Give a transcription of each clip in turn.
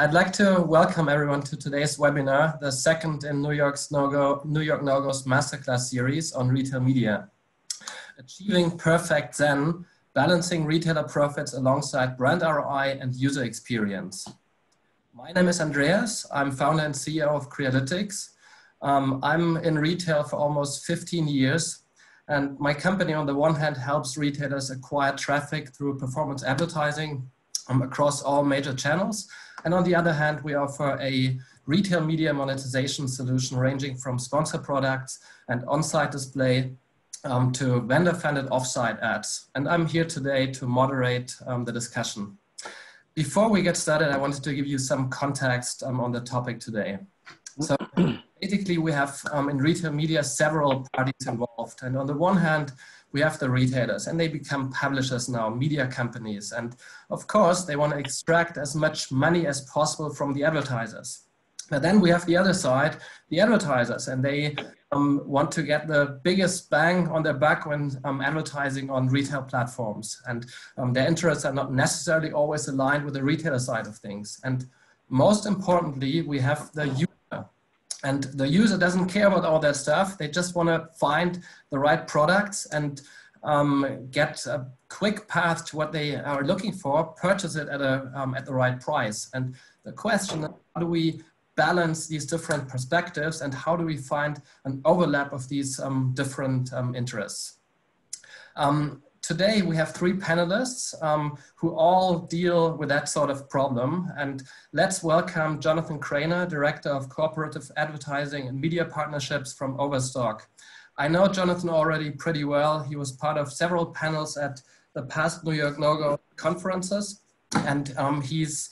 I'd like to welcome everyone to today's webinar, the second in New York No-Go's masterclass series on retail media. Achieving Perfect Zen, Balancing Retailer Profits Alongside Brand ROI and User Experience. My name is Andreas. I'm founder and CEO of Crealytics. I'm in retail for almost 15 years. And my company, on the one hand, helps retailers acquire traffic through performance advertising across all major channels. And on the other hand, we offer a retail media monetization solution ranging from sponsored products and on-site display to vendor-funded off-site ads. And I'm here today to moderate the discussion. Before we get started, I wanted to give you some context on the topic today. So basically, we have in retail media several parties involved. And on the one hand, we have the retailers, and they become publishers now, media companies. And of course, they want to extract as much money as possible from the advertisers. But then we have the other side, the advertisers, and they want to get the biggest bang on their buck when advertising on retail platforms. And their interests are not necessarily always aligned with the retailer side of things. And most importantly, we have the user. And the user doesn't care about all that stuff. They just want to find the right products and get a quick path to what they are looking for, purchase it at the right price. And the question is, how do we balance these different perspectives and how do we find an overlap of these different interests? Today, we have three panelists who all deal with that sort of problem. And let's welcome Jonathan Craner, Director of Cooperative Advertising and Media Partnerships from Overstock. I know Jonathan already pretty well. He was part of several panels at the past New York No-Go conferences. And he's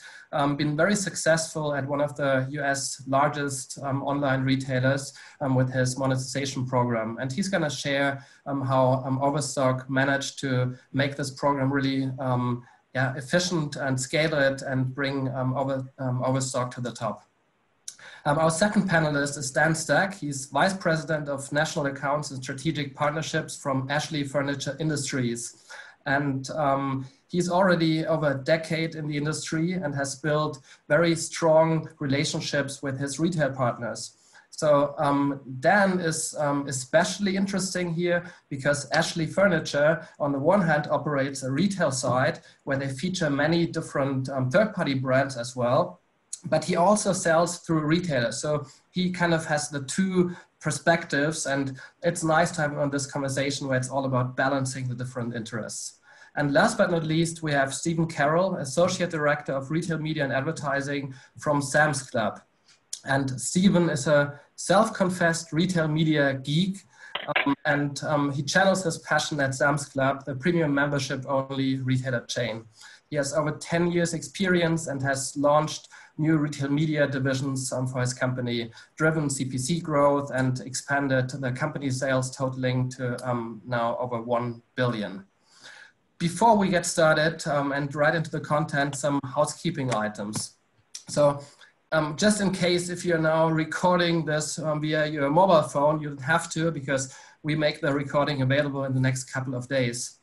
been very successful at one of the US largest online retailers with his monetization program. And he's going to share how Overstock managed to make this program really efficient and scale it and bring Overstock to the top. Our second panelist is Dan Stack. He's Vice President of National Accounts and Strategic Partnerships from Ashley Furniture Industries. And he's already over a decade in the industry and has built very strong relationships with his retail partners. So Dan is especially interesting here because Ashley Furniture, on the one hand, operates a retail side where they feature many different third-party brands as well, but he also sells through retailers. So he kind of has the two perspectives, and it's nice to have on this conversation where it's all about balancing the different interests. And last but not least, we have Stephen Carroll, Associate Director of Retail Media and Advertising from Sam's Club. And Stephen is a self-confessed retail media geek, and he channels his passion at Sam's Club, the premium membership-only retailer chain. He has over 10 years experience and has launched new retail media divisions for his company, driven CPC growth and expanded the company sales totaling to now over 1 billion. Before we get started and right into the content, some housekeeping items. So just in case if you're now recording this via your mobile phone, you don't have to because we make the recording available in the next couple of days.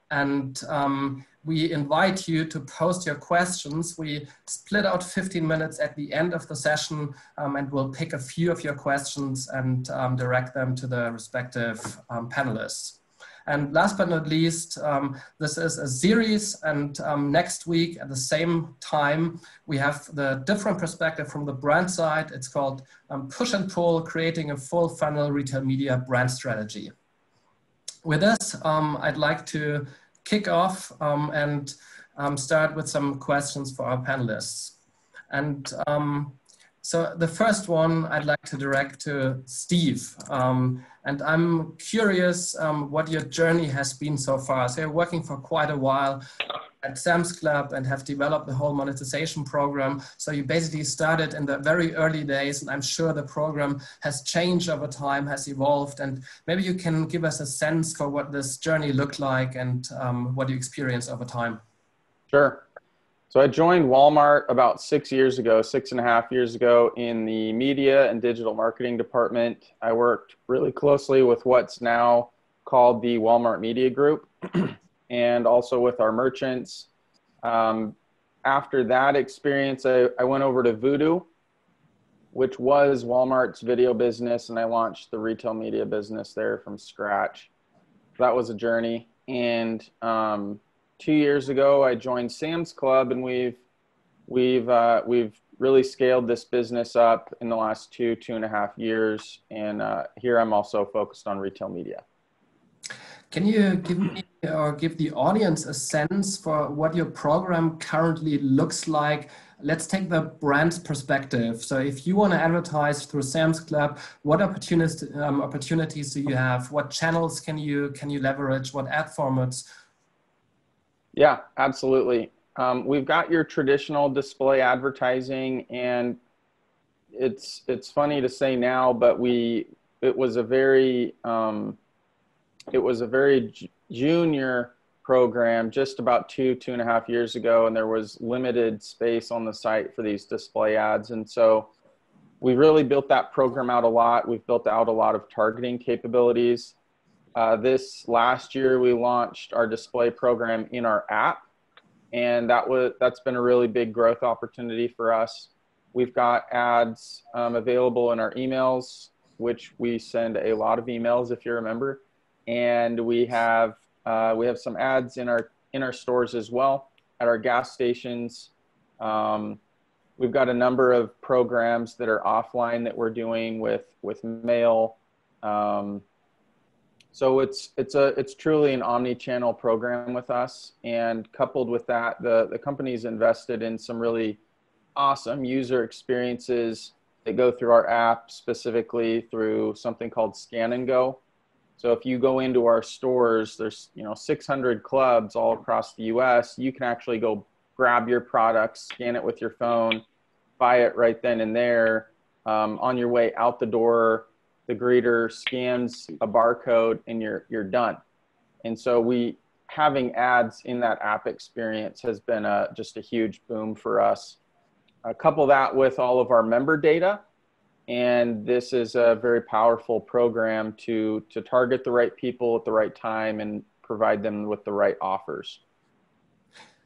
And we invite you to post your questions. We split out 15 minutes at the end of the session and we'll pick a few of your questions and direct them to the respective panelists. And last but not least, this is a series, and next week at the same time, we have the different perspective from the brand side. It's called Push and Pull, Creating a Full Funnel Retail Media Brand Strategy. With this, I'd like to kick off and start with some questions for our panelists. And so the first one I'd like to direct to Steve. And I'm curious what your journey has been so far. So you're working for quite a while at Sam's Club and have developed the whole monetization program. So you basically started in the very early days, and I'm sure the program has changed over time, has evolved. And maybe you can give us a sense for what this journey looked like and what you experienced over time. Sure. So I joined Walmart about 6 years ago, 6.5 years ago, in the media and digital marketing department. I worked really closely with what's now called the Walmart Media Group and also with our merchants. after that experience, I went over to Voodoo, which was Walmart's video business, and I launched the retail media business there from scratch. That was a journey. And 2 years ago, I joined Sam's Club, and we've really scaled this business up in the last 2.5 years. And here I'm also focused on retail media. Can you give me or give the audience a sense for what your program currently looks like? Let's take the brand's perspective. So if you want to advertise through Sam's Club, what opportunities do you have? What channels can you leverage? What ad formats? Yeah, absolutely. We've got your traditional display advertising, and it's funny to say now, but it was a very junior program just about 2.5 years ago, and there was limited space on the site for these display ads. And so we really built that program out a lot. We've built out a lot of targeting capabilities. This last year, we launched our display program in our app, and that's been a really big growth opportunity for us. We've got ads available in our emails, which we send a lot of emails, if you remember. And we have some ads in our stores as well, at our gas stations. We've got a number of programs that are offline that we're doing with mail. So it's truly an omni-channel program with us. And coupled with that, the company's invested in some really awesome user experiences that go through our app, specifically through something called Scan and Go. So if you go into our stores, there's 600 clubs all across the US. You can actually go grab your product, scan it with your phone, buy it right then and there. On your way out the door, the greeter scans a barcode and you're done. And so having ads in that app experience has been just a huge boom for us. Couple that with all of our member data, and this is a very powerful program to target the right people at the right time and provide them with the right offers.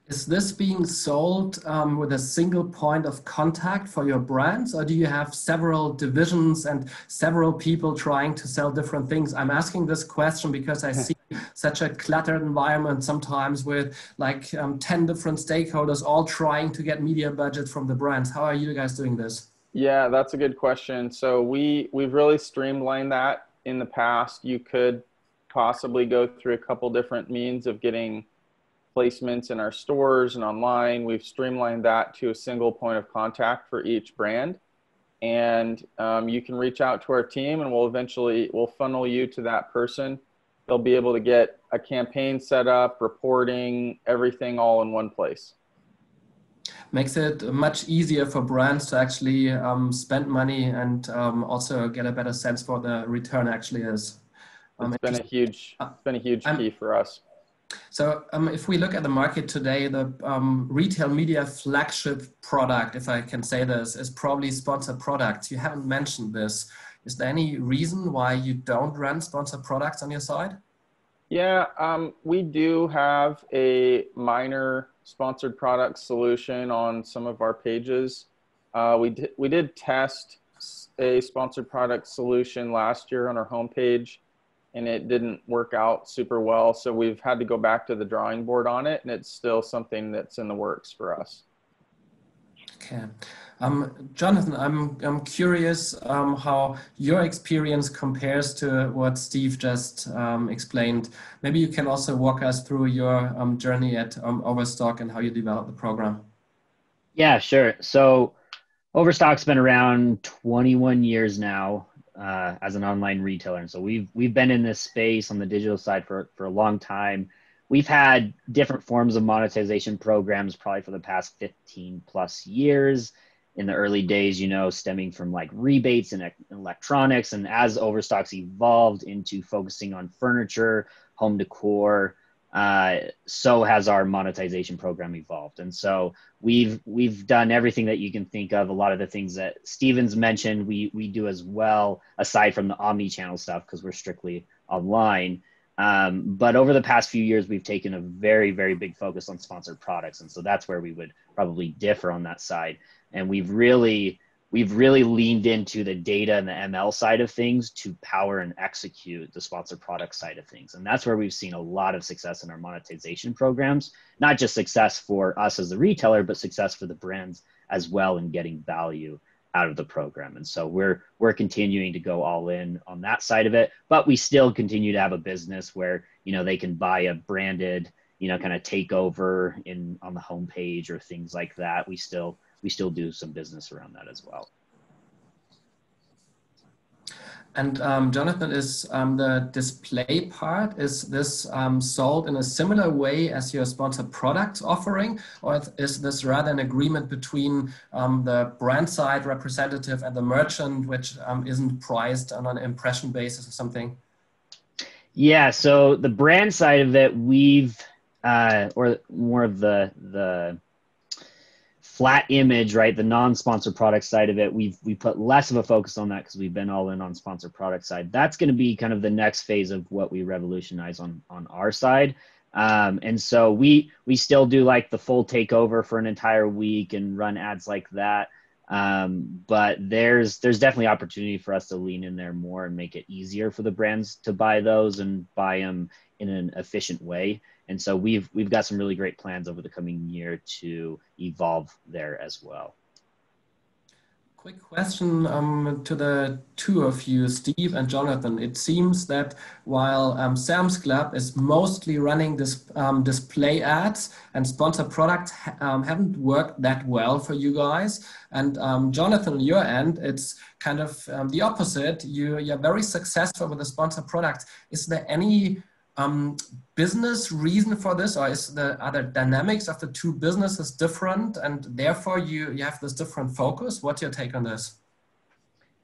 Is this being sold with a single point of contact for your brands, or do you have several divisions and several people trying to sell different things? I'm asking this question because I see such a cluttered environment sometimes with like 10 different stakeholders all trying to get media budget from the brands. How are you guys doing this? Yeah, that's a good question. So we've really streamlined that in the past. You could possibly go through a couple different means of getting placements in our stores and online. We've streamlined that to a single point of contact for each brand. And you can reach out to our team, and we'll funnel you to that person. They'll be able to get a campaign set up, reporting, everything all in one place. Makes it much easier for brands to actually spend money and also get a better sense for the return actually is. It's been a huge key for us. So if we look at the market today, the retail media flagship product, if I can say this, is probably sponsored products. You haven't mentioned this. Is there any reason why you don't run sponsored products on your side? Yeah, we do have a minor sponsored product solution on some of our pages. We did test a sponsored product solution last year on our homepage, and it didn't work out super well. So we've had to go back to the drawing board on it, and it's still something that's in the works for us. Okay. Jonathan, I'm curious how your experience compares to what Steve just explained. Maybe you can also walk us through your journey at Overstock and how you developed the program. Yeah, sure. So Overstock's been around 21 years now as an online retailer. And so we've been in this space on the digital side for a long time. We've had different forms of monetization programs probably for the past 15 plus years. In the early days, stemming from like rebates and electronics. And as Overstock's evolved into focusing on furniture, home decor, so has our monetization program evolved. And so we've done everything that you can think of. A lot of the things that Steven's mentioned, we do as well, aside from the omni-channel stuff, because we're strictly online. But over the past few years, we've taken a very, very big focus on sponsored products. And so that's where we would probably differ on that side. And we've really leaned into the data and the ML side of things to power and execute the sponsored product side of things. And that's where we've seen a lot of success in our monetization programs, not just success for us as the retailer, but success for the brands as well in getting value out of the program. And so we're continuing to go all in on that side of it, but we still continue to have a business where, you know, they can buy a branded, you know, kind of takeover on the homepage or things like that. We still do some business around that as well. And Jonathan, is the display part, is this sold in a similar way as your sponsored products offering, or is this rather an agreement between the brand side representative and the merchant, which isn't priced on an impression basis or something? Yeah, so the brand side of it, or more of the flat image, right? The non-sponsored product side of it, we put less of a focus on that because we've been all in on sponsored product side. That's going to be kind of the next phase of what we revolutionize on our side. And so we still do like the full takeover for an entire week and run ads like that. But there's definitely opportunity for us to lean in there more and make it easier for the brands to buy those and buy them in an efficient way. And so we've got some really great plans over the coming year to evolve there as well. Quick question to the two of you, Steve and Jonathan. It seems that while Sam's Club is mostly running this display ads and sponsored products haven't worked that well for you guys. And Jonathan, on your end, it's kind of the opposite. You're very successful with the sponsored products. Is there any business reason for this, or are the dynamics of the two businesses different, and therefore you have this different focus? What's your take on this?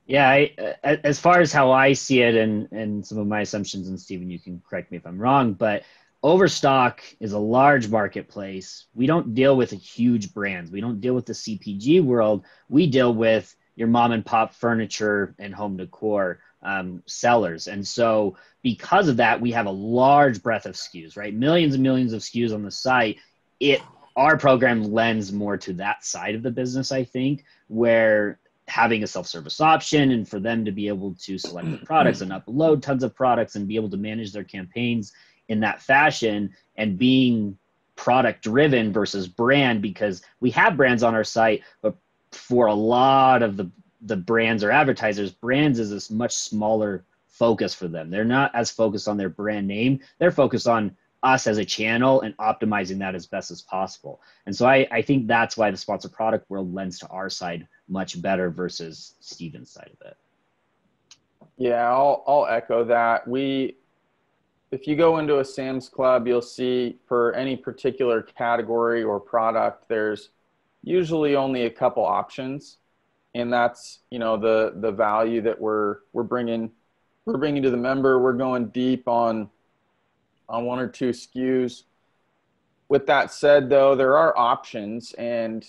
Yeah, as far as how I see it, and some of my assumptions, and Stephen, you can correct me if I'm wrong, but Overstock is a large marketplace. We don't deal with huge brands. We don't deal with the CPG world. We deal with your mom and pop furniture and home decor sellers. And so because of that, we have a large breadth of SKUs, right? Millions and millions of SKUs on the site. Our program lends more to that side of the business, I think, where having a self-service option and for them to be able to select the products and upload tons of products and be able to manage their campaigns in that fashion, and being product driven versus brand, because we have brands on our site, but for a lot of the brands or advertisers, brands is this much smaller focus for them. They're not as focused on their brand name. They're focused on us as a channel and optimizing that as best as possible. And so I think that's why the sponsored product world lends to our side much better versus Steven's side of it. Yeah, I'll echo that. If you go into a Sam's Club, you'll see for any particular category or product, there's usually only a couple options. And that's, you know, the value that we're bringing to the member. We're going deep on one or two SKUs. With that said, though, there are options, and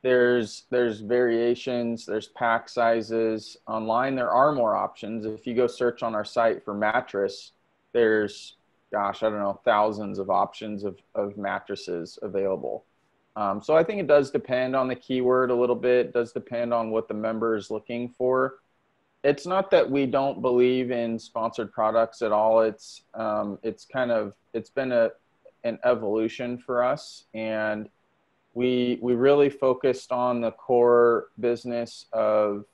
there's variations, there's pack sizes. Online, there are more options. If you go search on our site for mattress, there's, gosh, I don't know, thousands of options of mattresses available. So I think it does depend on the keyword a little bit. It does depend on what the member is looking for. It's not that we don't believe in sponsored products at all. It's been an evolution for us, and we really focused on the core business of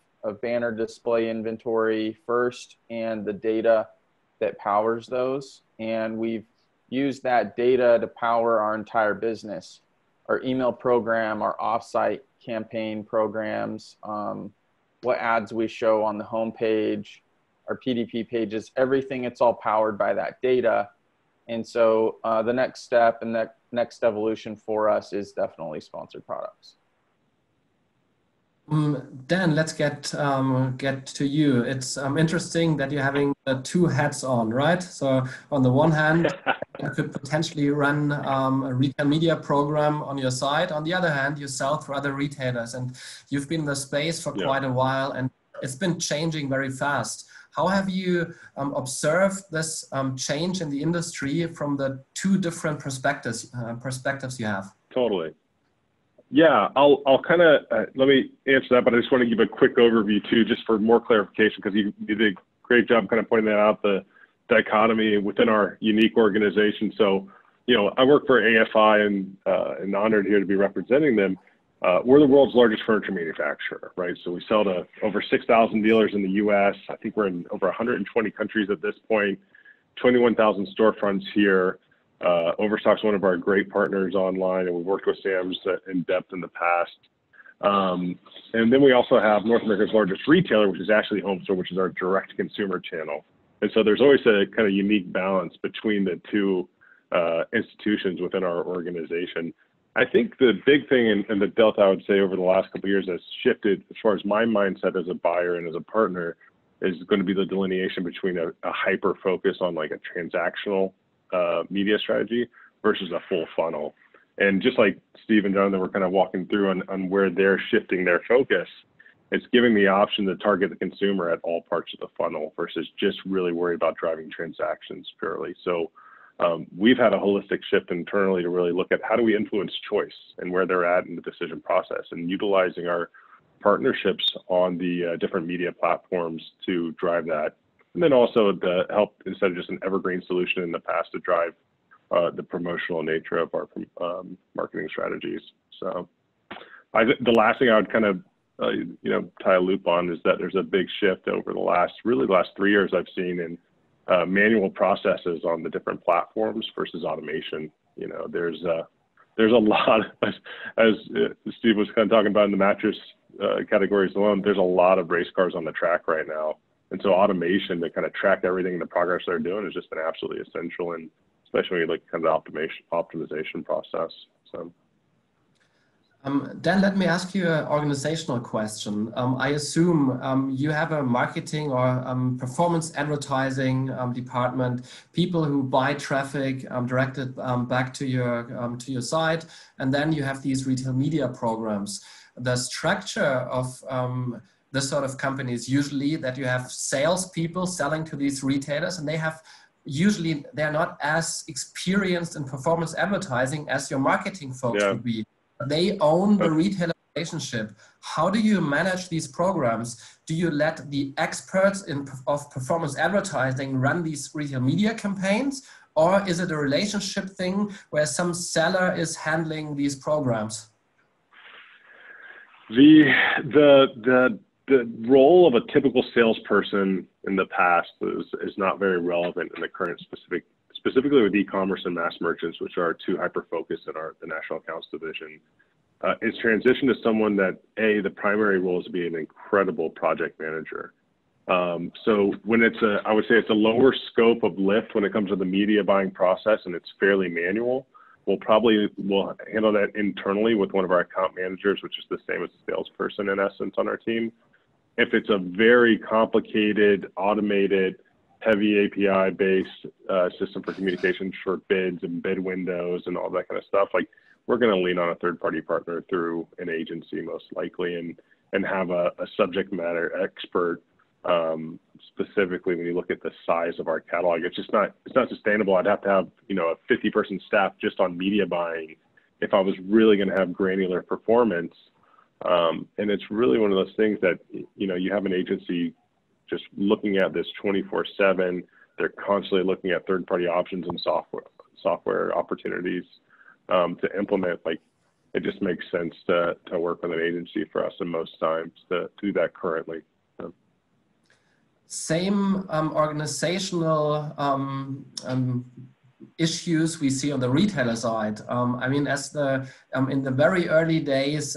banner display inventory first and the data that powers those. And we've used that data to power our entire business. Our email program, our offsite campaign programs, what ads we show on the homepage, our PDP pages, everything, it's all powered by that data. And so the next step and that next evolution for us is definitely sponsored products. Dan, let's get to you. It's interesting that you're having the two hats on, right? So on the one hand, you could potentially run a retail media program on your site. On the other hand, you sell through other retailers, and you've been in the space for quite a while, and it's been changing very fast. How have you observed this change in the industry from the two different perspectives you have? Totally. Yeah, I'll kind of let me answer that, but I just want to give a quick overview too, just for more clarification, because you did a great job kind of pointing that out, the dichotomy within our unique organization. So, I work for AFI and honored here to be representing them. We're the world's largest furniture manufacturer, right? So we sell to over 6,000 dealers in the U.S. I think we're in over 120 countries at this point, 21,000 storefronts here. Overstock's one of our great partners online, and we've worked with Sam's in depth in the past. And then we also have North America's largest retailer, which is actually HomeStore, which is our direct consumer channel. And so there's always a kind of unique balance between the two institutions within our organization. I think the big thing and the delta I would say over the last couple of years has shifted as far as my mindset as a buyer and as a partner is going to be the delineation between a hyper focus on like a transactional media strategy versus a full funnel. And just like Steve and Jonathan were kind of walking through on where they're shifting their focus, it's giving the option to target the consumer at all parts of the funnel versus just really worry about driving transactions purely. So we've had a holistic shift internally to really look at how do we influence choice and where they're at in the decision process, and utilizing our partnerships on the different media platforms to drive that. And then also the help, instead of just an evergreen solution in the past, to drive the promotional nature of our marketing strategies. So the last thing I would kind of tie a loop on is that there's a big shift over the last 3 years I've seen in manual processes on the different platforms versus automation. There's a lot, as Steve was kind of talking about in the mattress categories alone, there's a lot of race cars on the track right now. And so automation to kind of track everything and the progress they're doing has just been absolutely essential, and especially when you look at kind of the optimization process. So. Dan, let me ask you an organizational question. I assume you have a marketing or performance advertising department, people who buy traffic directed back to your site, and then you have these retail media programs. The structure of this sort of company is usually that you have salespeople selling to these retailers, and they're not as experienced in performance advertising as your marketing folks would be. They own the retailer relationship. How do you manage these programs? Do you let the experts of performance advertising run these retail media campaigns, or is it a relationship thing where some seller is handling these programs? The role of a typical salesperson in the past is not very relevant in the current specifically with e-commerce and mass merchants, which are two hyper-focused in the national accounts division. It's transitioned to someone that, the primary role is to be an incredible project manager. So when I would say it's a lower scope of lift when it comes to the media buying process, and it's fairly manual. We'll handle that internally with one of our account managers, which is the same as a salesperson in essence on our team. If it's a very complicated, automated, heavy API-based system for communication for bids and bid windows and all that kind of stuff, like we're going to lean on a third-party partner through an agency most likely, and have a subject matter expert. Specifically, when you look at the size of our catalog, it's not sustainable. I'd have to have a 50-person staff just on media buying if I was really going to have granular performance. And it's really one of those things that you have an agency just looking at this 24/7. They're constantly looking at third-party options and software opportunities to implement. Like, it just makes sense to work with an agency for us, and most times to do that currently. Same organizational issues we see on the retailer side. I mean, in the very early days,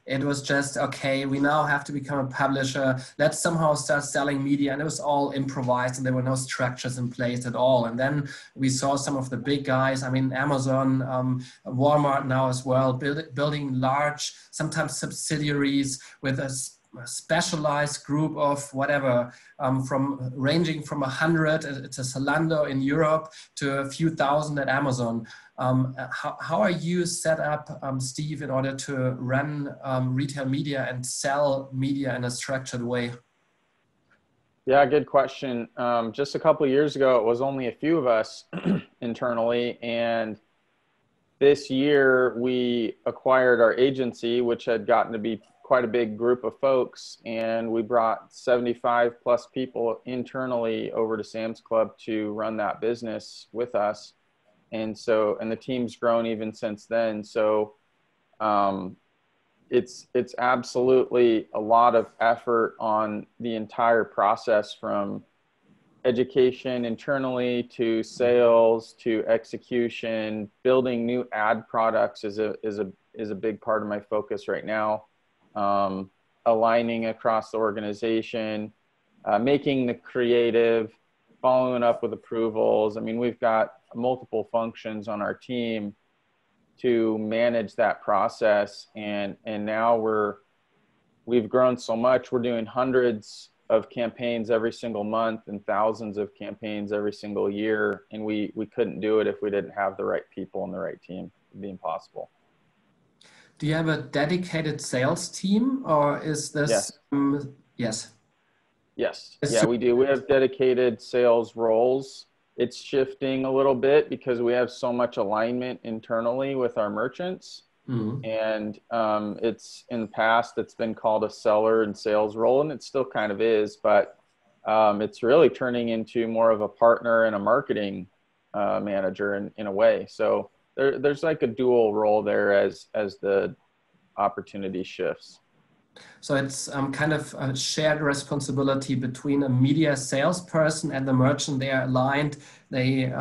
it was just, okay, we now have to become a publisher. Let's somehow start selling media. And it was all improvised, and there were no structures in place at all. And then we saw some of the big guys, I mean, Amazon, Walmart now as well, building large, sometimes subsidiaries with a specialized group of whatever, ranging from 100 to Zalando in Europe to a few thousand at Amazon. How are you set up, Steve, in order to run retail media and sell media in a structured way? Yeah, good question. Just a couple of years ago, it was only a few of us internally, and this year we acquired our agency, which had gotten to be quite a big group of folks, and we brought 75 plus people internally over to Sam's Club to run that business with us. And so, and the team's grown even since then. So it's absolutely a lot of effort on the entire process, from education internally to sales to execution. Building new ad products is a big part of my focus right now. Aligning across the organization, making the creative, following up with approvals. I mean, we've got multiple functions on our team to manage that process. And now we've grown so much. We're doing hundreds of campaigns every single month and thousands of campaigns every single year. And we couldn't do it if we didn't have the right people and the right team. It'd be impossible. Do you have a dedicated sales team, or is this? Yes. Yes. Yes. Yeah, we do. We have dedicated sales roles. It's shifting a little bit because we have so much alignment internally with our merchants. Mm-hmm. And it's in the past, it's been called a seller and sales role, and it still kind of is, but it's really turning into more of a partner and a marketing manager in a way. So there's like a dual role there as the opportunity shifts. So it's kind of a shared responsibility between a media salesperson and the merchant. They are aligned. They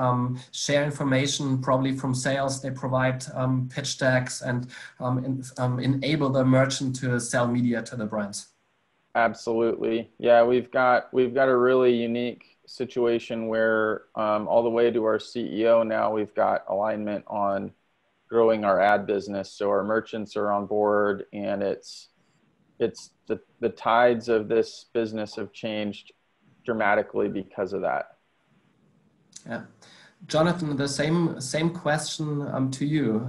share information probably from sales. They provide pitch decks and enable the merchant to sell media to the brands. Absolutely. Yeah, we've got a really unique situation where all the way to our CEO now, we've got alignment on growing our ad business. So our merchants are on board, and it's the tides of this business have changed dramatically because of that. Yeah. Jonathan, the same question to you.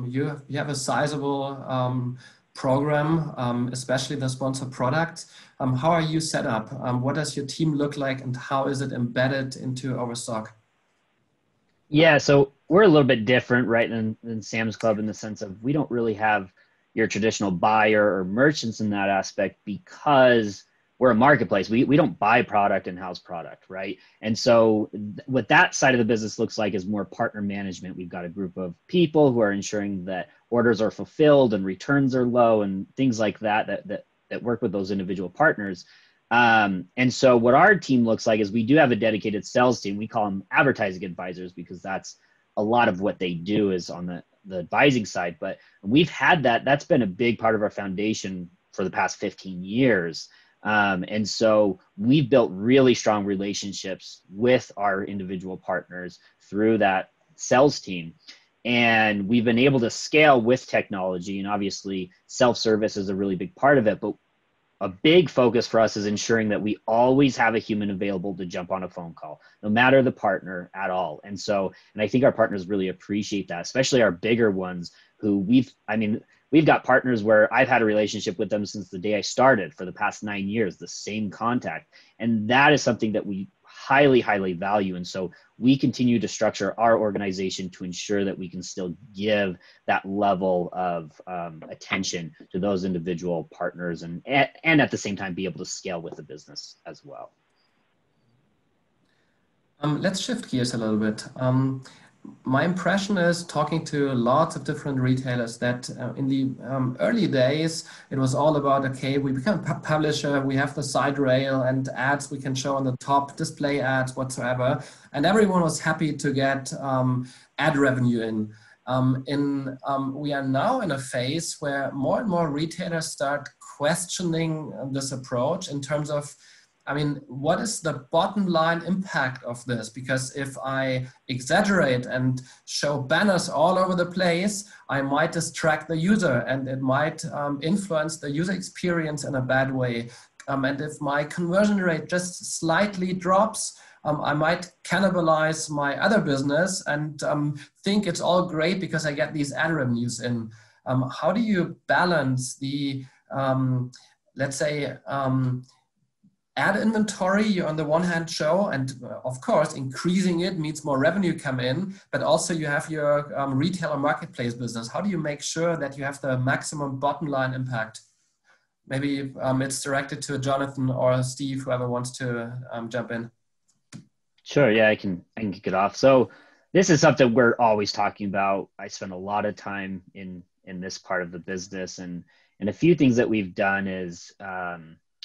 You have a sizable program, especially the sponsored product. How are you set up? What does your team look like, and how is it embedded into Overstock? Yeah, so we're a little bit different, right, than Sam's Club, in the sense of we don't really have your traditional buyer or merchants in that aspect, because we're a marketplace. We don't buy product and house product, right? And so what that side of the business looks like is more partner management. We've got a group of people who are ensuring that orders are fulfilled and returns are low and things like that work with those individual partners. And so what our team looks like is we do have a dedicated sales team. We call them advertising advisors, because that's a lot of what they do is on the advising side. But we've had that's been a big part of our foundation for the past 15 years. And so we've built really strong relationships with our individual partners through that sales team. And we've been able to scale with technology, and obviously self-service is a really big part of it. But a big focus for us is ensuring that we always have a human available to jump on a phone call, no matter the partner at all. And I think our partners really appreciate that, especially our bigger ones who we've got partners where I've had a relationship with them since the day I started for the past 9 years, the same contact. And that is something that we highly, highly value. And so we continue to structure our organization to ensure that we can still give that level of attention to those individual partners and at the same time be able to scale with the business as well. Let's shift gears a little bit. My impression is, talking to lots of different retailers, that in the early days, it was all about, okay, we become a publisher, we have the side rail and ads we can show on the top, display ads whatsoever, and everyone was happy to get ad revenue in. We are now in a phase where more and more retailers start questioning this approach in terms of, what is the bottom line impact of this? Because if I exaggerate and show banners all over the place, I might distract the user, and it might influence the user experience in a bad way. And if my conversion rate just slightly drops, I might cannibalize my other business and think it's all great because I get these ad revenues in. How do you balance the, let's say, ad inventory you on the one hand show, and of course increasing it means more revenue come in, but also you have your retail or marketplace business. How do you make sure that you have the maximum bottom line impact? Maybe it's directed to Jonathan or Steve, whoever wants to jump in. Sure, yeah, I can kick it off. So this is something we're always talking about. I spend a lot of time in this part of the business, and a few things that we've done is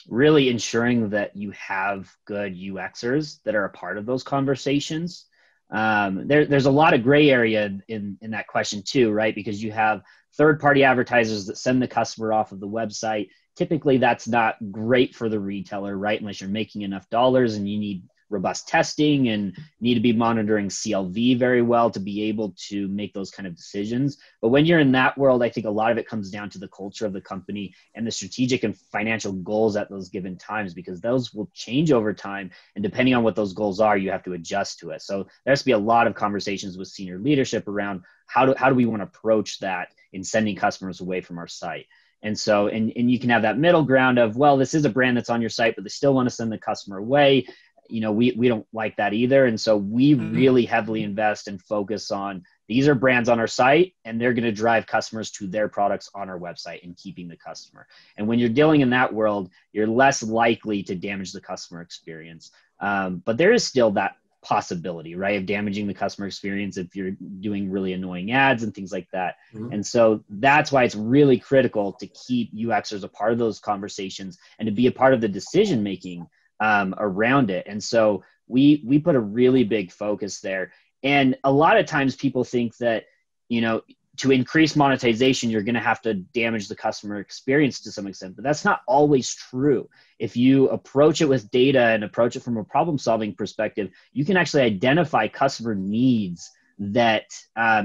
really ensuring that you have good UXers that are a part of those conversations. There's a lot of gray area in that question too, right? Because you have third-party advertisers that send the customer off of the website. Typically, that's not great for the retailer, right? Unless you're making enough dollars and you need robust testing and need to be monitoring CLV very well to be able to make those kind of decisions. But when you're in that world, I think a lot of it comes down to the culture of the company and the strategic and financial goals at those given times, because those will change over time. And depending on what those goals are, you have to adjust to it. So there has to be a lot of conversations with senior leadership around how do we want to approach that in sending customers away from our site. And so, and you can have that middle ground of, well, this is a brand that's on your site, but they still want to send the customer away. You know, we don't like that either. And so we really heavily invest and focus on, these are brands on our site and they're going to drive customers to their products on our website and keeping the customer. And when you're dealing in that world, you're less likely to damage the customer experience. But there is still that possibility, right, of damaging the customer experience if you're doing really annoying ads and things like that. And so that's why it's really critical to keep UXers a part of those conversations and to be a part of the decision making around it. And so we put a really big focus there. And a lot of times people think that, you know, to increase monetization, you're going to have to damage the customer experience to some extent, but that's not always true. If you approach it with data and approach it from a problem solving perspective, you can actually identify customer needs that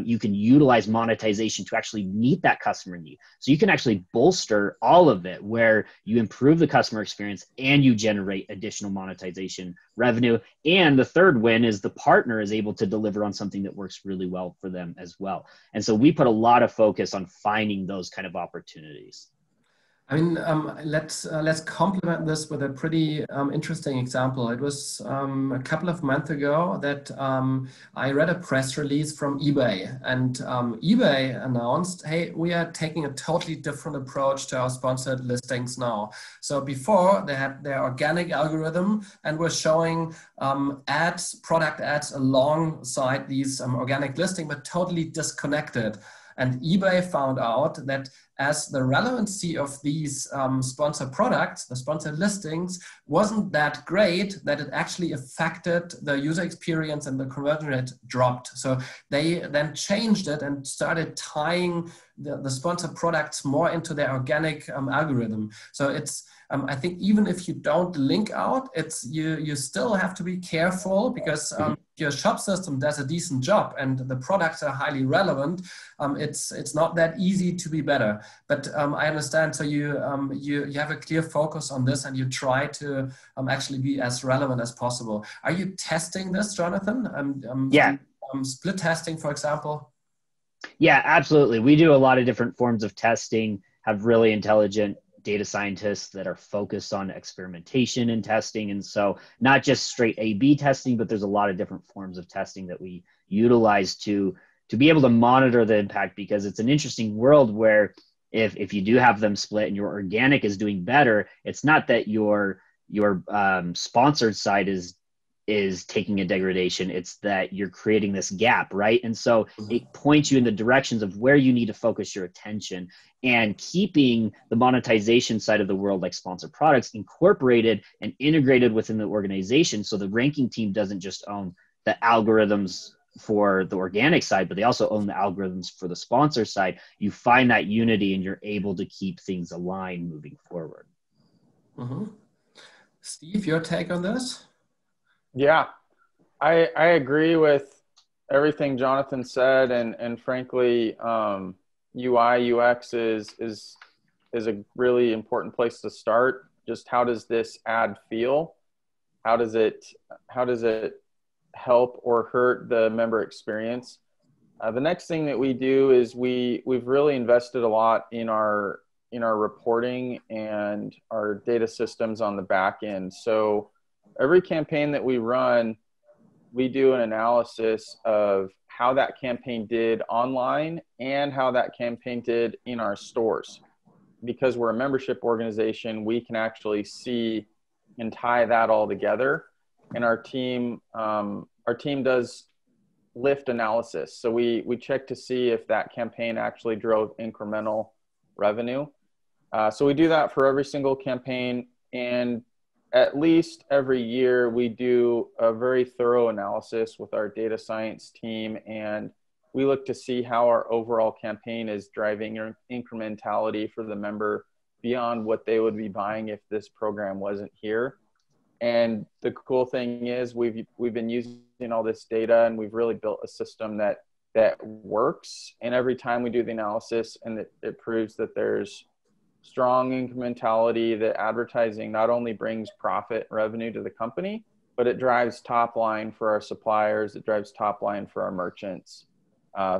you can utilize monetization to actually meet that customer need. So you can actually bolster all of it where you improve the customer experience and you generate additional monetization revenue. And the third win is the partner is able to deliver on something that works really well for them as well. And so we put a lot of focus on finding those kind of opportunities. I mean, let's complement this with a pretty interesting example. It was a couple of months ago that I read a press release from eBay, and eBay announced, hey, we are taking a totally different approach to our sponsored listings now. So before they had their organic algorithm and were showing ads, product ads alongside these organic listing, but totally disconnected. And eBay found out that as the relevancy of these sponsored products, the sponsored listings, wasn't that great, that it actually affected the user experience and the conversion rate dropped. So they then changed it and started tying the sponsored products more into their organic algorithm. So it's, I think even if you don't link out, it's you still have to be careful because your shop system does a decent job and the products are highly relevant. It's not that easy to be better. But I understand. So you have a clear focus on this and you try to actually be as relevant as possible. Are you testing this, Jonathan? Yeah. Split testing, for example? Yeah, absolutely. We do a lot of different forms of testing, have really intelligent data scientists that are focused on experimentation and testing. And so not just straight A/B testing, but there's a lot of different forms of testing that we utilize to be able to monitor the impact, because it's an interesting world where if you do have them split and your organic is doing better, it's not that your sponsored side is taking a degradation, it's that you're creating this gap, right? And so it points you in the directions of where you need to focus your attention, and keeping the monetization side of the world, like sponsored products, incorporated and integrated within the organization. So the ranking team doesn't just own the algorithms for the organic side, but they also own the algorithms for the sponsor side. You find that unity and you're able to keep things aligned moving forward. Steve, your take on this? Yeah, I agree with everything Jonathan said, and frankly, UI UX is a really important place to start. Just how does this ad feel? How does it help or hurt the member experience? The next thing that we do is we've really invested a lot in our in our reporting and our data systems on the back end. So every campaign that we run, we do an analysis of how that campaign did online and how that campaign did in our stores. Because we're a membership organization, we can actually see and tie that all together. And our team does lift analysis. So we check to see if that campaign actually drove incremental revenue. So we do that for every single campaign, and at least every year we do a very thorough analysis with our data science team, and we look to see how our overall campaign is driving incrementality for the member beyond what they would be buying if this program wasn't here. And the cool thing is we've been using all this data, and we've really built a system that works. And every time we do the analysis, and it proves that there's strong incrementality, that advertising not only brings profit revenue to the company, but it drives top line for our suppliers. It drives top line for our merchants.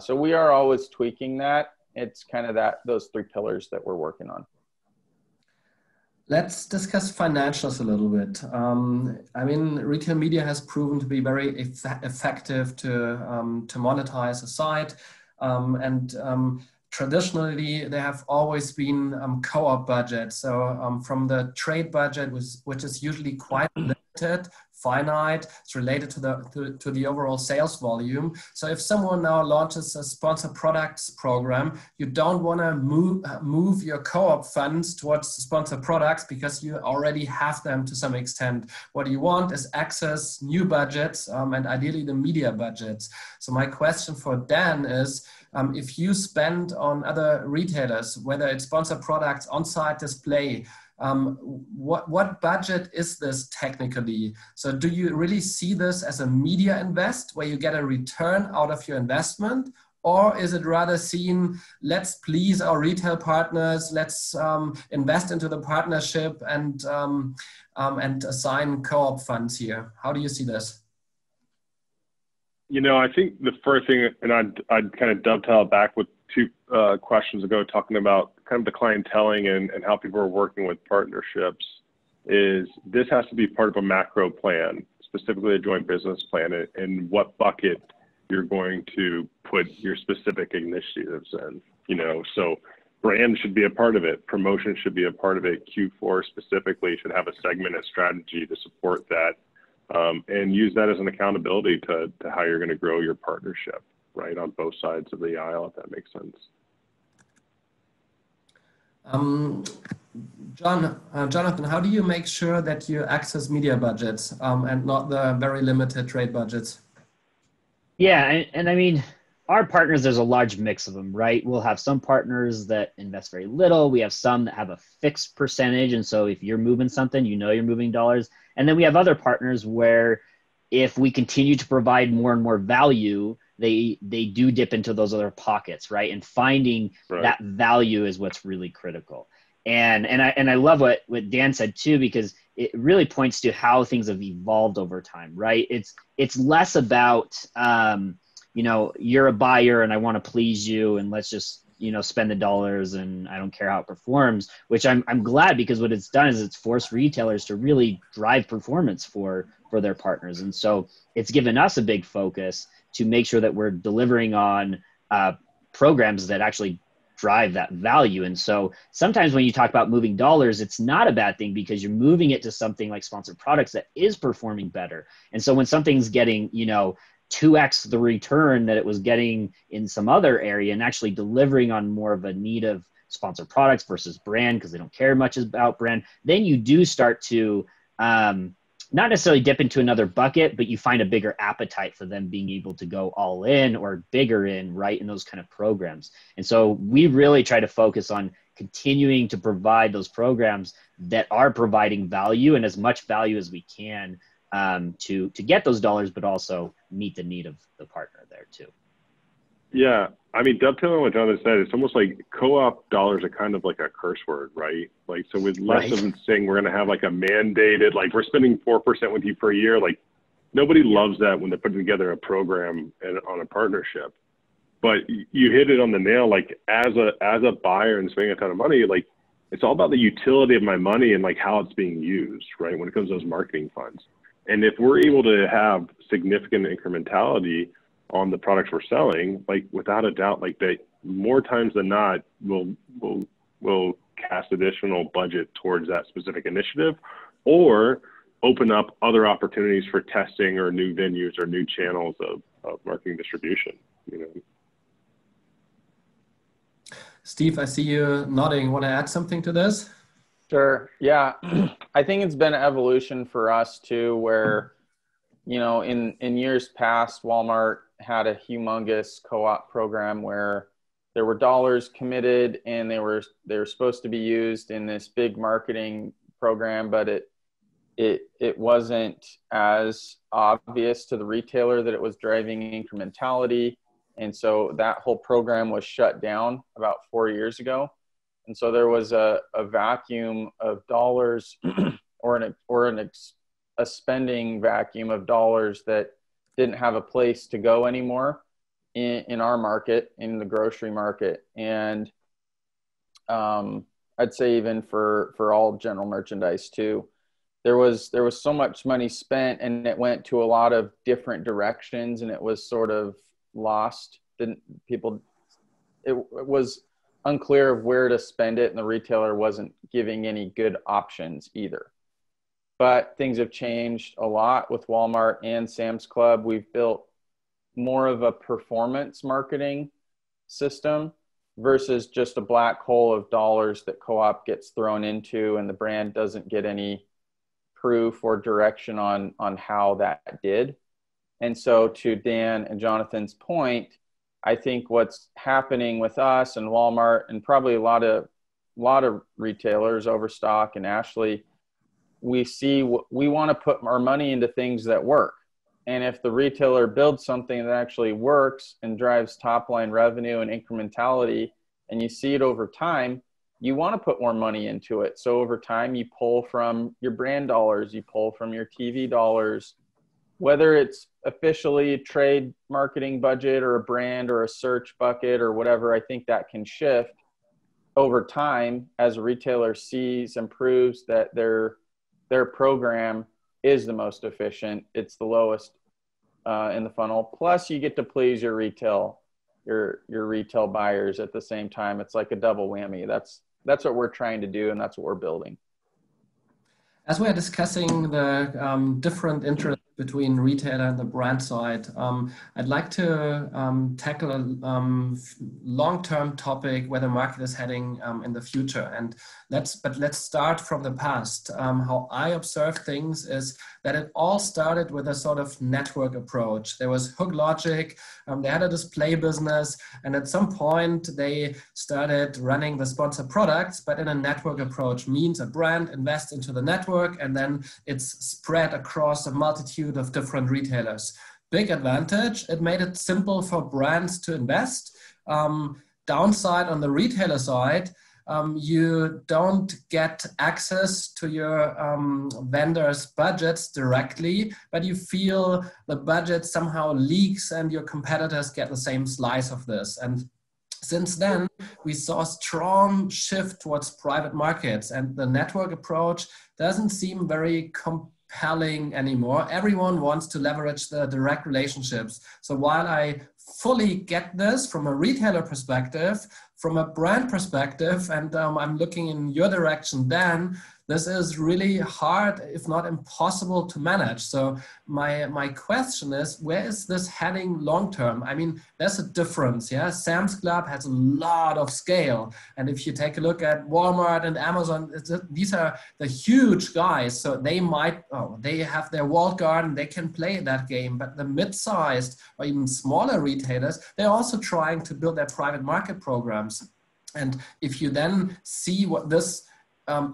So we are always tweaking that. It's kind of those three pillars that we're working on. Let's discuss financials a little bit. I mean, retail media has proven to be very effective to monetize a site. Traditionally, there have always been co-op budgets. So from the trade budget, which is usually quite limited, finite, it's related to the overall sales volume. So if someone now launches a sponsored products program, you don't want to move your co-op funds towards sponsored products because you already have them to some extent. What you want is access new budgets and ideally the media budgets. So my question for Dan is, if you spend on other retailers, whether it's sponsored products, on-site display, what budget is this technically? So do you really see this as a media invest where you get a return out of your investment? Or is it rather seen, let's please our retail partners, let's invest into the partnership and assign co-op funds here? How do you see this? You know, I think the first thing, and I'd kind of dovetail back with two questions ago, talking about kind of the clienteling and how people are working with partnerships, is this has to be part of a macro plan, specifically a joint business plan, and what bucket you're going to put your specific initiatives in. You know, so brand should be a part of it, promotion should be a part of it, Q4 specifically should have a segmented strategy to support that. And use that as an accountability to how you're going to grow your partnership, right, on both sides of the aisle, if that makes sense. Jonathan, how do you make sure that you access media budgets and not the very limited trade budgets? Yeah, and I mean, our partners, there's a large mix of them, right? We'll have some partners that invest very little. We have some that have a fixed percentage. And so if you're moving something, you know you're moving dollars. And then we have other partners where if we continue to provide more and more value, they do dip into those other pockets, right? And finding that value is what's really critical. And I love what Dan said too, because it really points to how things have evolved over time, right? It's less about you know, you're a buyer and I want to please you and let's just, you know, spend the dollars and I don't care how it performs, which I'm glad, because what it's done is it's forced retailers to really drive performance for their partners. And so it's given us a big focus to make sure that we're delivering on programs that actually drive that value. And so sometimes when you talk about moving dollars, it's not a bad thing because you're moving it to something like sponsored products that is performing better. And so when something's getting, you know, 2x the return that it was getting in some other area and actually delivering on more of a need of sponsored products versus brand because they don't care much about brand, then you do start to not necessarily dip into another bucket, but you find a bigger appetite for them being able to go all in or bigger in, right, in those kind of programs. And so we really try to focus on continuing to provide those programs that are providing value and as much value as we can to get those dollars, but also meet the need of the partner there too. Yeah, I mean, dovetailing on what Jonathan said, it's almost like co-op dollars are kind of like a curse word, right? Like, so with less of them saying we're going to have like a mandated, like we're spending 4% with you per year, like nobody loves that when they're putting together a program and on a partnership. But you hit it on the nail, like as a buyer and spending a ton of money, like it's all about the utility of my money and like how it's being used, right? When it comes to those marketing funds. And if we're able to have significant incrementality on the products we're selling, like without a doubt, like they more times than not will cast additional budget towards that specific initiative, or open up other opportunities for testing or new venues or new channels of marketing distribution, you know. Steve, I see you nodding. Want to add something to this? Sure. Yeah. I think it's been an evolution for us too, where, you know, in years past, Walmart had a humongous co-op program where there were dollars committed and they were supposed to be used in this big marketing program, but it wasn't as obvious to the retailer that it was driving incrementality. And so that whole program was shut down about 4 years ago. And so there was a vacuum of dollars or a spending vacuum of dollars that didn't have a place to go anymore in our market, in the grocery market. And I'd say even for all general merchandise too. There was so much money spent and it went to a lot of different directions and it was sort of lost. It was unclear of where to spend it and the retailer wasn't giving any good options either. But things have changed a lot with Walmart and Sam's Club. We've built more of a performance marketing system versus just a black hole of dollars that co-op gets thrown into and the brand doesn't get any proof or direction on how that did. And so to Dan and Jonathan's point, I think what's happening with us and Walmart and probably a lot of retailers, Overstock and Ashley, we want to put our money into things that work. And if the retailer builds something that actually works and drives top line revenue and incrementality, and you see it over time, you want to put more money into it. So over time, you pull from your brand dollars, you pull from your TV dollars, whether it's officially trade marketing budget or a brand or a search bucket or whatever. I think that can shift over time as a retailer sees and proves that their program is the most efficient. It's the lowest in the funnel. Plus you get to please your retail buyers at the same time. It's like a double whammy. That's what we're trying to do, and that's what we're building. As we're discussing the different interests between retailer and the brand side, I'd like to tackle a long-term topic where the market is heading in the future. And let's start from the past. How I observe things is that it all started with a sort of network approach. There was Hook Logic, they had a display business, and at some point they started running the sponsored products, but in a network approach, means a brand invests into the network and then it's spread across a multitude of different retailers. Big advantage, it made it simple for brands to invest. Downside on the retailer side, you don't get access to your vendors' budgets directly, but you feel the budget somehow leaks and your competitors get the same slice of this. And since then, we saw a strong shift towards private markets, and the network approach doesn't seem very compelling anymore. Everyone wants to leverage the direct relationships. So while I fully get this from a retailer perspective, from a brand perspective, and I'm looking in your direction, Dan, this is really hard, if not impossible to manage. So my question is, where is this heading long term? I mean, there's a difference, yeah? Sam's Club has a lot of scale. And if you take a look at Walmart and Amazon, these are the huge guys. So they they have their walled garden, they can play that game. But the mid-sized or even smaller retailers, they're also trying to build their private market programs. And if you then see what this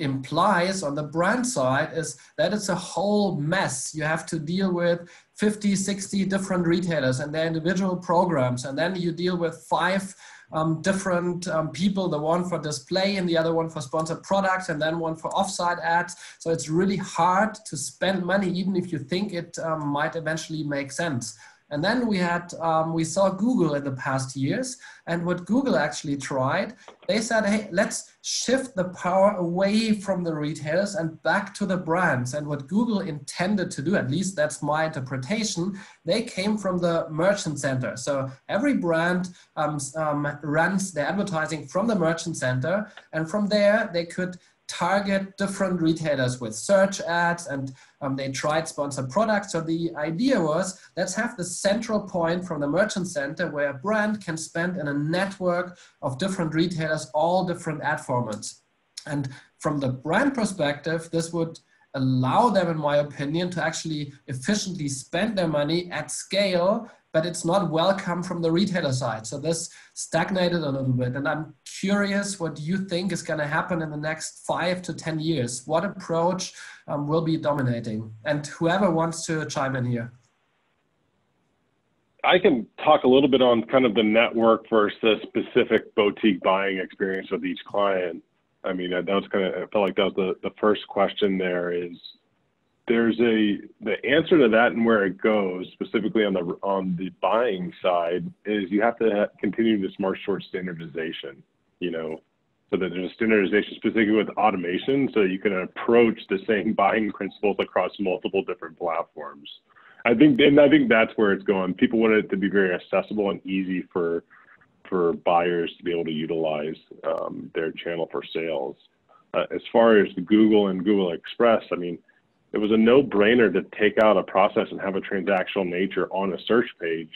implies on the brand side is that it's a whole mess. You have to deal with 50, 60 different retailers and their individual programs. And then you deal with 5 different people, the one for display and the other one for sponsored products and then one for offsite ads. So it's really hard to spend money, even if you think it might eventually make sense. And then we saw Google in the past years, and what Google actually tried, they said, hey, let's shift the power away from the retailers and back to the brands. And what Google intended to do, at least that's my interpretation, they came from the merchant center. So every brand runs their advertising from the merchant center, and from there they could target different retailers with search ads, and they tried sponsored products. So the idea was, let's have the central point from the merchant center where a brand can spend in a network of different retailers, all different ad formats. And from the brand perspective, this would allow them, in my opinion, to actually efficiently spend their money at scale, but it's not welcome from the retailer side. So this stagnated a little bit. And I'm curious what you think is going to happen in the next 5 to 10 years. What approach will be dominating? And whoever wants to chime in here. I can talk a little bit on kind of the network versus the specific boutique buying experience with each client. I mean, that was kind of, I felt like that was the first question there is, the answer to that and where it goes specifically on the buying side is you have to continue this march towards standardization, so that there's a standardization specifically with automation so you can approach the same buying principles across multiple different platforms. I think that's where it's going. People want it to be very accessible and easy for buyers to be able to utilize their channel for sales. As far as Google and Google Express, I mean, it was a no-brainer to take out a process and have a transactional nature on a search page.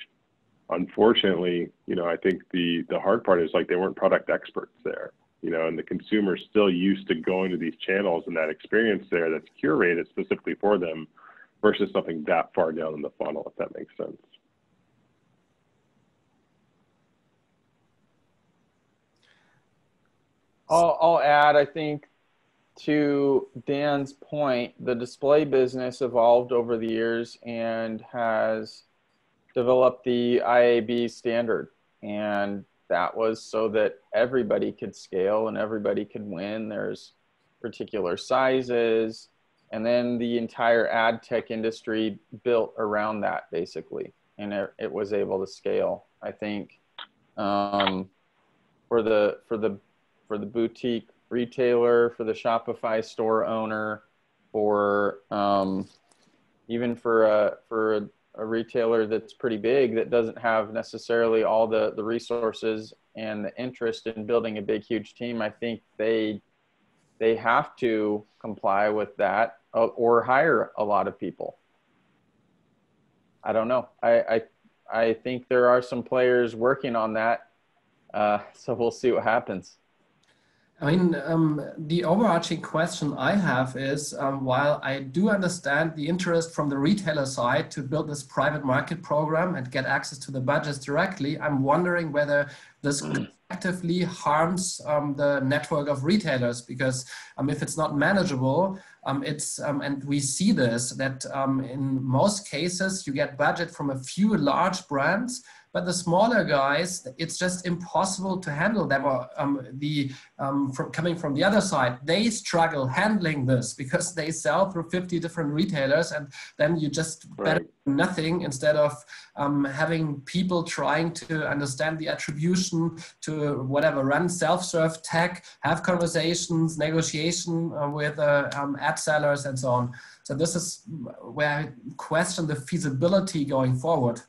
Unfortunately, I think the hard part is like they weren't product experts there, and the consumer's still used to going to these channels and that experience there that's curated specifically for them versus something that far down in the funnel, if that makes sense. I'll add, I think, to Dan's point, the display business evolved over the years and has developed the IAB standard. And that was so that everybody could scale and everybody could win. There's particular sizes. And then the entire ad tech industry built around that, basically. And it was able to scale. I think for the boutique retailer, for the Shopify store owner, for even for a retailer that's pretty big that doesn't have necessarily all the resources and the interest in building a big, huge team, I think they have to comply with that or hire a lot of people. I don't know. I think there are some players working on that. So we'll see what happens. I mean, the overarching question I have is, while I do understand the interest from the retailer side to build this private market program and get access to the budgets directly, I'm wondering whether this actively harms the network of retailers, because if it's not manageable, and we see this, that in most cases you get budget from a few large brands, but the smaller guys, it's just impossible to handle them. Or coming from the other side, they struggle handling this because they sell through 50 different retailers, and then you just better do nothing instead of having people trying to understand the attribution to whatever, run self-serve tech, have conversations, negotiation with ad sellers and so on. So this is where I question the feasibility going forward.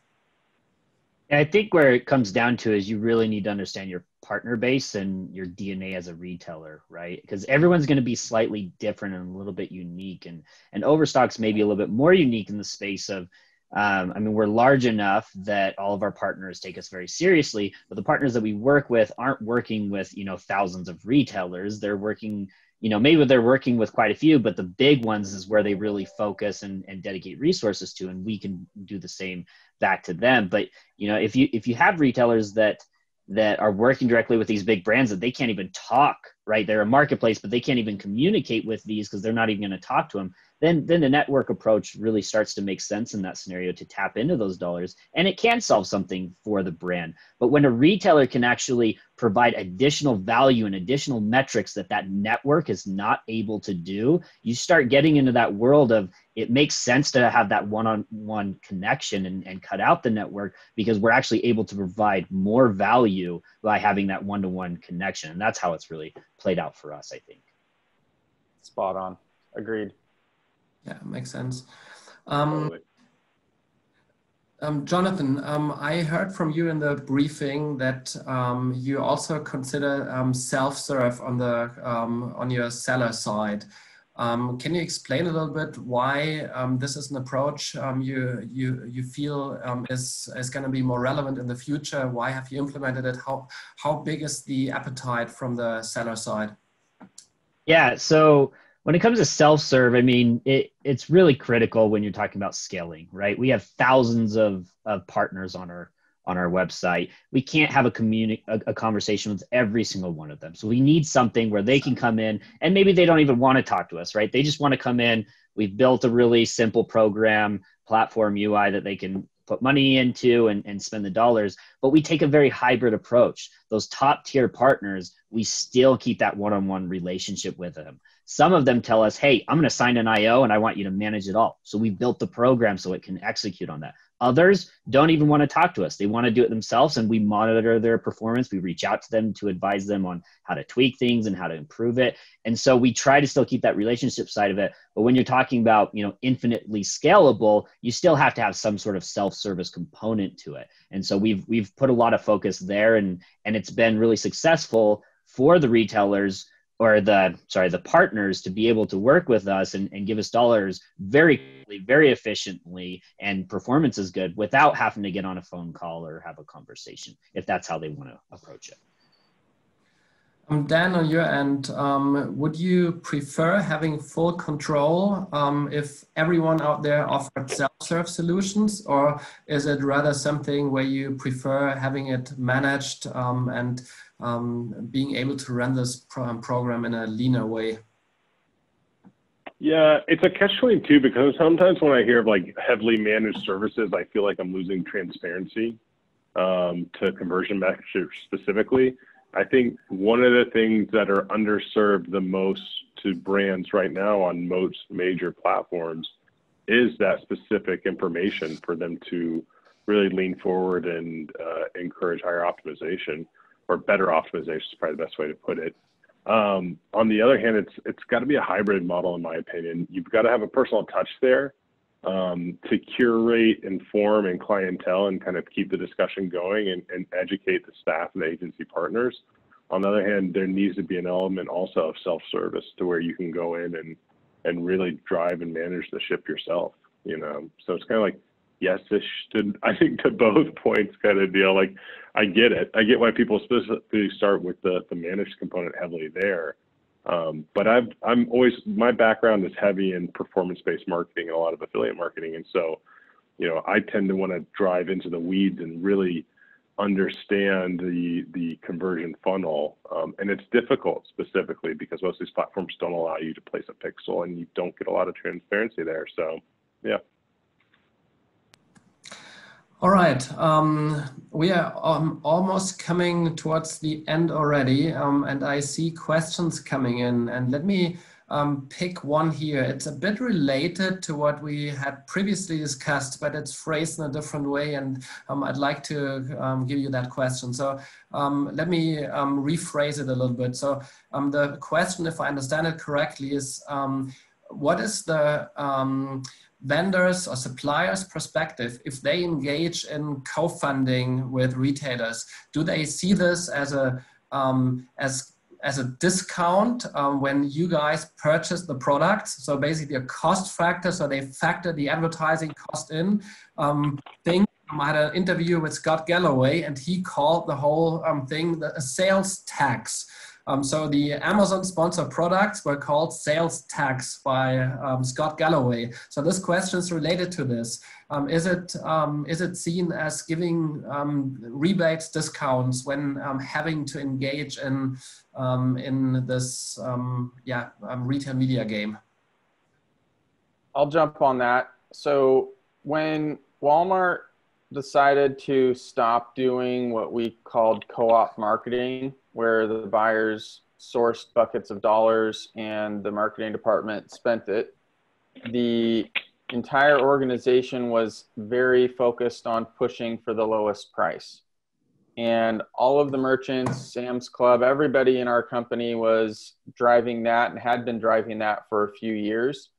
I think where it comes down to is you really need to understand your partner base and your DNA as a retailer, right? Because everyone's going to be slightly different and a little bit unique. And Overstock's maybe a little bit more unique in the space of, we're large enough that all of our partners take us very seriously, but the partners that we work with aren't working with, thousands of retailers. They're working, maybe they're working with quite a few, but the big ones is where they really focus and dedicate resources to, and we can do the same back to them. But if you have retailers that are working directly with these big brands that they can't even talk right? They're a marketplace, but they can't even communicate with these because they're not even going to talk to them. Then the network approach really starts to make sense in that scenario to tap into those dollars, and it can solve something for the brand. But when a retailer can actually provide additional value and additional metrics that that network is not able to do, you start getting into that world of it makes sense to have that one-on-one connection and cut out the network, because we're actually able to provide more value by having that one-to-one connection. And that's how it's really played out for us, I think. Spot on. Agreed. Yeah, makes sense. Totally. Jonathan, I heard from you in the briefing that you also consider self-serve on your seller side. Can you explain a little bit why this is an approach you feel is going to be more relevant in the future? Why have you implemented it? How big is the appetite from the seller side? Yeah, so when it comes to self-serve, I mean, it's really critical when you're talking about scaling, right? We have thousands of partners on our website. We can't have a conversation with every single one of them. So we need something where they can come in, and maybe they don't even want to talk to us, right? They just want to come in. We've built a really simple program, platform UI that they can put money into and spend the dollars, but we take a very hybrid approach. Those top tier partners, we still keep that one-on-one relationship with them. Some of them tell us, hey, I'm going to sign an IO and I want you to manage it all. So we built the program so it can execute on that. Others don't even want to talk to us. They want to do it themselves, and we monitor their performance. We reach out to them to advise them on how to tweak things and how to improve it. And so we try to still keep that relationship side of it. But when you're talking about, infinitely scalable, you still have to have some sort of self-service component to it. And so we've put a lot of focus there, and it's been really successful for the retailers or the partners to be able to work with us and give us dollars very quickly, very efficiently, and performance is good without having to get on a phone call or have a conversation, if that's how they want to approach it. Dan, on your end, would you prefer having full control if everyone out there offered self-serve solutions, or is it rather something where you prefer having it managed and being able to run this program in a leaner way? Yeah, it's a catch-22, because sometimes when I hear of like heavily managed services, I feel like I'm losing transparency to conversion metrics specifically. I think one of the things that are underserved the most to brands right now on most major platforms is that specific information for them to really lean forward and encourage higher optimization, or better optimization is probably the best way to put it. On the other hand, it's got to be a hybrid model, in my opinion. You've got to have a personal touch there to curate, inform, and clientele, and kind of keep the discussion going and educate the staff and the agency partners. On the other hand, there needs to be an element also of self-service to where you can go in and really drive and manage the ship yourself, So it's kind of like, yes, this should, I think, to both points kind of deal. Like, I get it. I get why people specifically start with the managed component heavily there. But I'm always, my background is heavy in performance-based marketing and a lot of affiliate marketing. And so, I tend to want to drive into the weeds and really understand the conversion funnel. And it's difficult specifically because most of these platforms don't allow you to place a pixel, and you don't get a lot of transparency there. So, yeah. All right, we are almost coming towards the end already, and I see questions coming in, and let me pick one here. It's a bit related to what we had previously discussed, but it's phrased in a different way, and I'd like to give you that question. So let me rephrase it a little bit. So the question, if I understand it correctly, is what is the vendors or suppliers' perspective if they engage in co-funding with retailers? Do they see this as a discount when you guys purchase the products? So basically a cost factor, so they factor the advertising cost in. I had an interview with Scott Galloway, and he called the whole thing a sales tax. So the Amazon sponsored products were called sales tax by Scott Galloway. So this question is related to this. Is it seen as giving rebates, discounts when having to engage in this retail media game? I'll jump on that. So when Walmart decided to stop doing what we called co-op marketing, where the buyers sourced buckets of dollars and the marketing department spent it, the entire organization was very focused on pushing for the lowest price. And all of the merchants, Sam's Club, everybody in our company was driving that and had been driving that for a few years.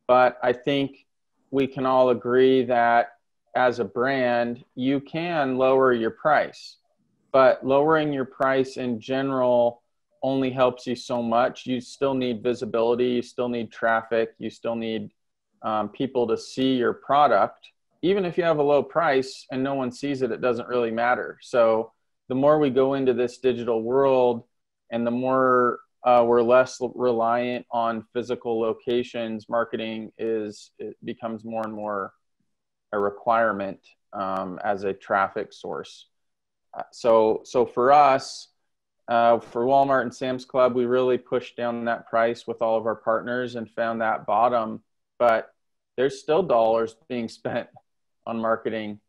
But I think we can all agree that as a brand, you can lower your price, but lowering your price in general only helps you so much. You still need visibility, you still need traffic, you still need people to see your product. Even if you have a low price and no one sees it, it doesn't really matter. So the more we go into this digital world and the more we're less reliant on physical locations, marketing becomes more and more a requirement as a traffic source. So for us, for Walmart and Sam's Club, we really pushed down that price with all of our partners and found that bottom. But there's still dollars being spent on marketing.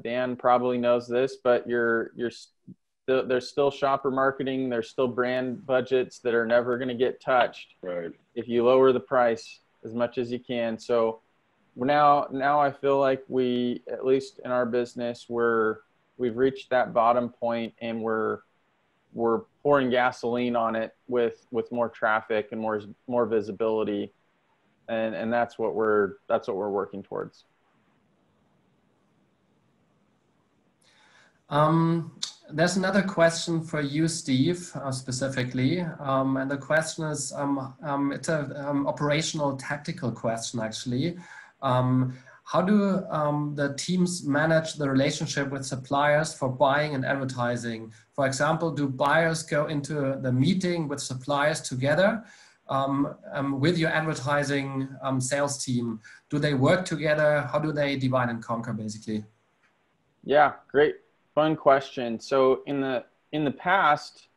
Dan probably knows this, but there's still shopper marketing. There's still brand budgets that are never going to get touched. Right. If you lower the price as much as you can. So now I feel like we, at least in our business, we've reached that bottom point and we're pouring gasoline on it with more traffic and more visibility. And that's what we're working towards. There's another question for you, Steve, specifically. And the question is, it's an operational tactical question, actually. How do the teams manage the relationship with suppliers for buying and advertising? For example, do buyers go into the meeting with suppliers together with your advertising sales team? Do they work together? How do they divide and conquer, basically? Yeah, great. Fun question. So in the past,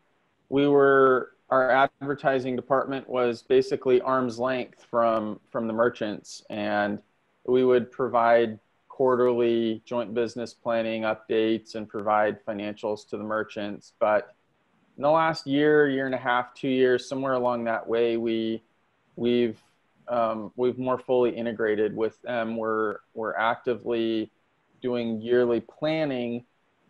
our advertising department was basically arm's length from the merchants, and we would provide quarterly joint business planning updates and provide financials to the merchants. But in the last year and a half, 2 years, somewhere along that way, we've more fully integrated with them. We're actively doing yearly planning,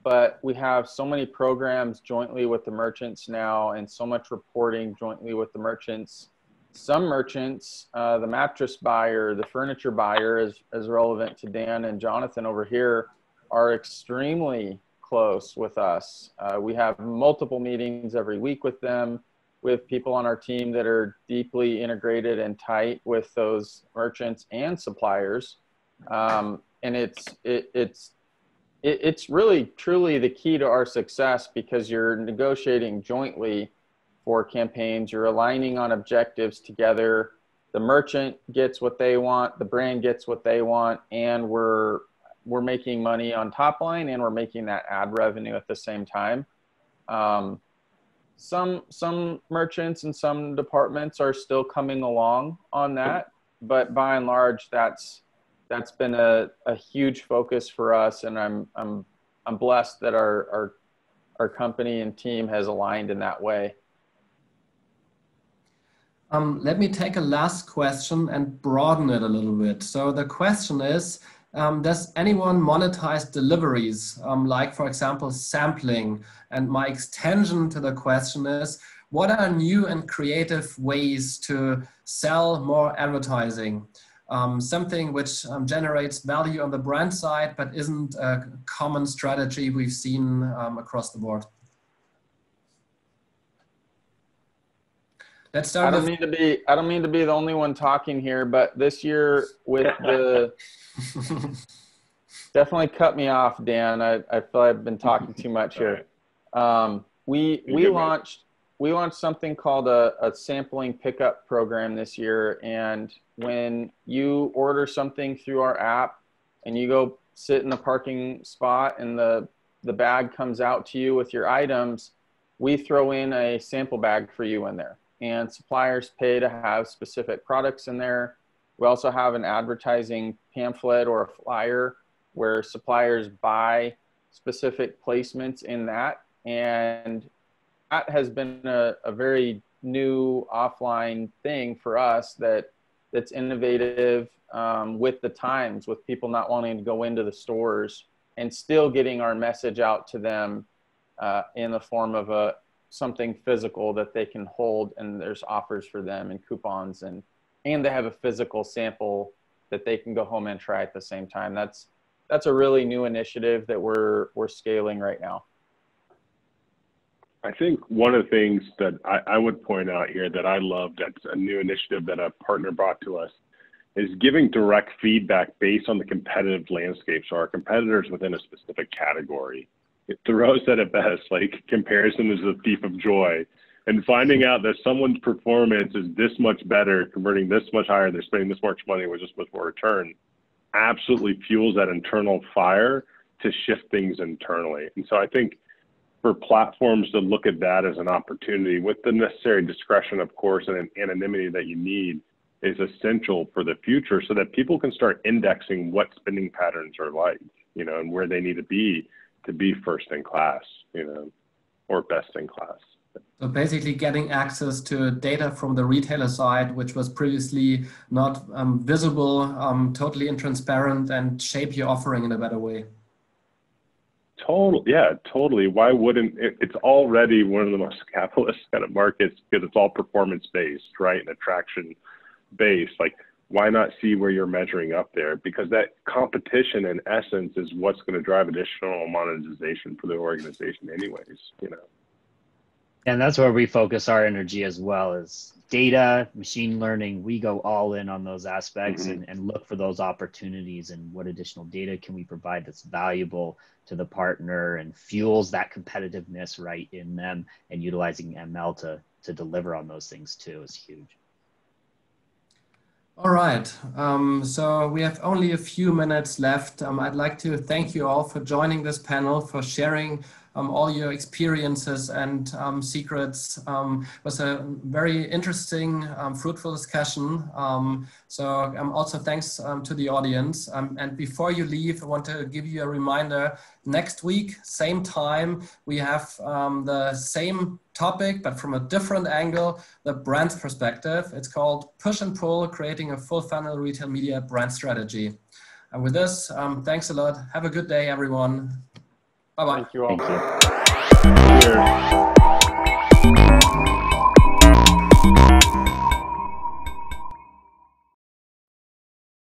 but we have so many programs jointly with the merchants now and so much reporting jointly with the merchants. Some merchants, the mattress buyer, the furniture buyer, as relevant to Dan and Jonathan over here, are extremely close with us. We have multiple meetings every week with them, with people on our team that are deeply integrated and tight with those merchants and suppliers. And it's really truly the key to our success, because you're negotiating jointly for campaigns, you're aligning on objectives together. The merchant gets what they want, the brand gets what they want, and we're making money on top line and we're making that ad revenue at the same time. Some merchants and some departments are still coming along on that, but by and large, that's been a huge focus for us, and I'm blessed that our company and team has aligned in that way. Let me take a last question and broaden it a little bit. So the question is, does anyone monetize deliveries, like, for example, sampling? And my extension to the question is, what are new and creative ways to sell more advertising? Something which generates value on the brand side, but isn't a common strategy we've seen across the board. Let's start. I don't mean to be the only one talking here, but this year with the definitely cut me off, Dan. I feel I've been talking too much here. We launched we launched something called a sampling pickup program this year. And when you order something through our app and you go sit in the parking spot and the bag comes out to you with your items, we throw in a sample bag for you in there. And suppliers pay to have specific products in there. We also have an advertising pamphlet or a flyer where suppliers buy specific placements in that. And that has been a very new offline thing for us that's innovative with the times, with people not wanting to go into the stores and still getting our message out to them in the form of something physical that they can hold, and there's offers for them and coupons, and they have a physical sample that they can go home and try at the same time. That's a really new initiative that we're scaling right now. I think one of the things that I would point out here that I love, that's a new initiative that a partner brought to us, is giving direct feedback based on the competitive landscape. So our competitors within a specific category. Thoreau said it best, like comparison is the thief of joy. And finding out that someone's performance is this much better, converting this much higher, they're spending this much money with this much more return, absolutely fuels that internal fire to shift things internally. And so I think for platforms to look at that as an opportunity with the necessary discretion, of course, and anonymity that you need is essential for the future, so that people can start indexing what spending patterns are like, you know, and where they need to be first in class, you know, or best in class. So basically getting access to data from the retailer side, which was previously not visible, totally intransparent, and shape your offering in a better way. Yeah, totally. Why wouldn't it's already one of the most capitalist kind of markets because it's all performance based, right? And attraction based. Like, why not see where you're measuring up there? Because that competition in essence is what's going to drive additional monetization for the organization anyways, you know? And that's where we focus our energy as well, as data, machine learning. We go all in on those aspects and look for those opportunities and what additional data can we provide that's valuable to the partner and fuels that competitiveness right in them, and utilizing ML to deliver on those things too is huge. All right, so we have only a few minutes left. I'd like to thank you all for joining this panel, for sharing all your experiences and secrets. It was a very interesting, fruitful discussion. So also thanks to the audience. And before you leave, I want to give you a reminder. Next week, same time, we have the same topic, but from a different angle, the brand perspective. It's called Push and Pull, Creating a Full Funnel Retail Media Brand Strategy. And with this, thanks a lot. Have a good day, everyone. Bye-bye. Thank you all. Thank you. Cheers.